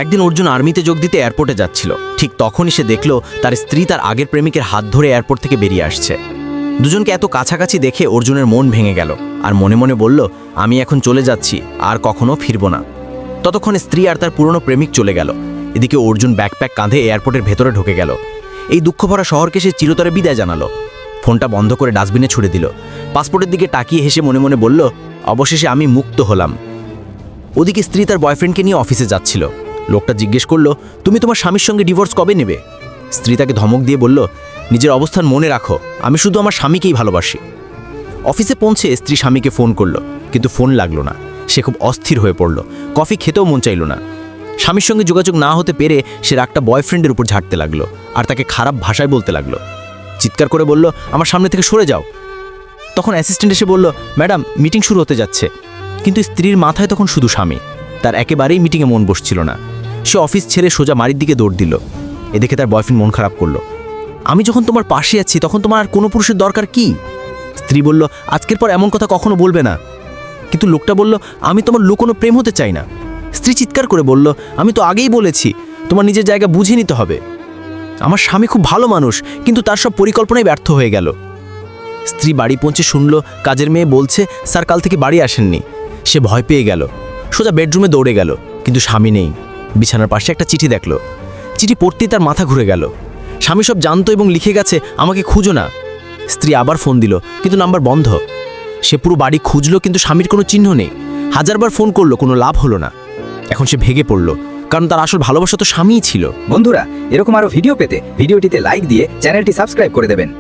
একদিন অর্জুন আর্মিতে যোগ দিতে এয়ারপোর্টে যাচ্ছিল। ঠিক তখনই সে দেখল তার স্ত্রী তার আগের প্রেমিকের হাত ধরে এয়ারপোর্ট থেকে বেরিয়ে আসছে। দুজনকে এত কাছাকাছি দেখে অর্জুনের মন ভেঙে গেল, আর মনে মনে বলল, আমি এখন চলে যাচ্ছি, আর কখনো ফিরব না। ততক্ষণে স্ত্রী আর তার পুরনো প্রেমিক চলে গেল। এদিকে অর্জুন ব্যাকপ্যাক কাঁধে এয়ারপোর্টের ভেতরে ঢুকে গেল। এই দুঃখভরা শহরকে সে চিরতরে বিদায় জানালো। ফোনটা বন্ধ করে ডাস্টবিনে ছুড়ে দিল। পাসপোর্টের দিকে তাকিয়ে হেসে মনে মনে বলল, অবশেষে আমি মুক্ত হলাম। ওদিকে স্ত্রী তার বয়ফ্রেন্ডকে নিয়ে অফিসে যাচ্ছিল। লোকটা জিজ্ঞেস করলো, তুমি তোমার স্বামীর সঙ্গে ডিভোর্স কবে নেবে? স্ত্রী তাকে ধমক দিয়ে বলল, নিজের অবস্থান মনে রাখো, আমি শুধু আমার স্বামীকেই ভালোবাসি। অফিসে পৌঁছে স্ত্রী স্বামীকে ফোন করলো, কিন্তু ফোন লাগলো না। সে খুব অস্থির হয়ে পড়ল, কফি খেতেও মন চাইল না। স্বামীর সঙ্গে যোগাযোগ না হতে পেরে সে রাগটা বয়ফ্রেন্ডের উপর ঝাড়তে লাগলো, আর তাকে খারাপ ভাষায় বলতে লাগলো। চিৎকার করে বলল, আমার সামনে থেকে সরে যাও। তখন অ্যাসিস্ট্যান্ট এসে বলল, ম্যাডাম, মিটিং শুরু হতে যাচ্ছে। কিন্তু স্ত্রীর মাথায় তখন শুধু স্বামী। তার একেবারেই মিটিংয়ে মন বসছিল না। সে অফিস ছেড়ে সোজা বাড়ির দিকে দৌড় দিল। এদিকে তার বয়ফ্রেন্ড মন খারাপ করলো। আমি যখন তোমার পাশে আছি তখন তোমার আর কোনো পুরুষের দরকার কি? স্ত্রী বলল, আজকের পর এমন কথা কখনো বলবে না। কিন্তু লোকটা বলল, আমি তোমার লুকোনো প্রেম হতে চাই না। স্ত্রী চিৎকার করে বলল, আমি তো আগেই বলেছি, তোমার নিজের জায়গা বুঝে নিতে হবে। আমার স্বামী খুব ভালো মানুষ, কিন্তু তার সব পরিকল্পনাই ব্যর্থ হয়ে গেল। স্ত্রী বাড়ি পৌঁছে শুনল কাজের মেয়ে বলছে, স্যার কাল থেকে বাড়ি আসেননি। সে ভয় পেয়ে গেল, সোজা বেডরুমে দৌড়ে গেল। কিন্তু স্বামী নেই। বিছানার পাশে একটা চিঠি দেখল। চিঠি পড়তেই তার মাথা ঘুরে গেল। স্বামী সব জানতো এবং লিখে গেছে, আমাকে খুঁজো না। স্ত্রী আবার ফোন দিল, কিন্তু নাম্বার বন্ধ। সে পুরো বাড়ি খুঁজলো, কিন্তু স্বামীর কোনো চিহ্ন নেই। হাজারবার ফোন করলো, কোনো লাভ হলো না। এখন সে ভেগে পড়ল, কারণ তার আসল ভালোবাসা তো স্বামীই ছিল। বন্ধুরা, এরকম আরো ভিডিও পেতে ভিডিওটিতে লাইক দিয়ে চ্যানেলটি সাবস্ক্রাইব করে দেবেন।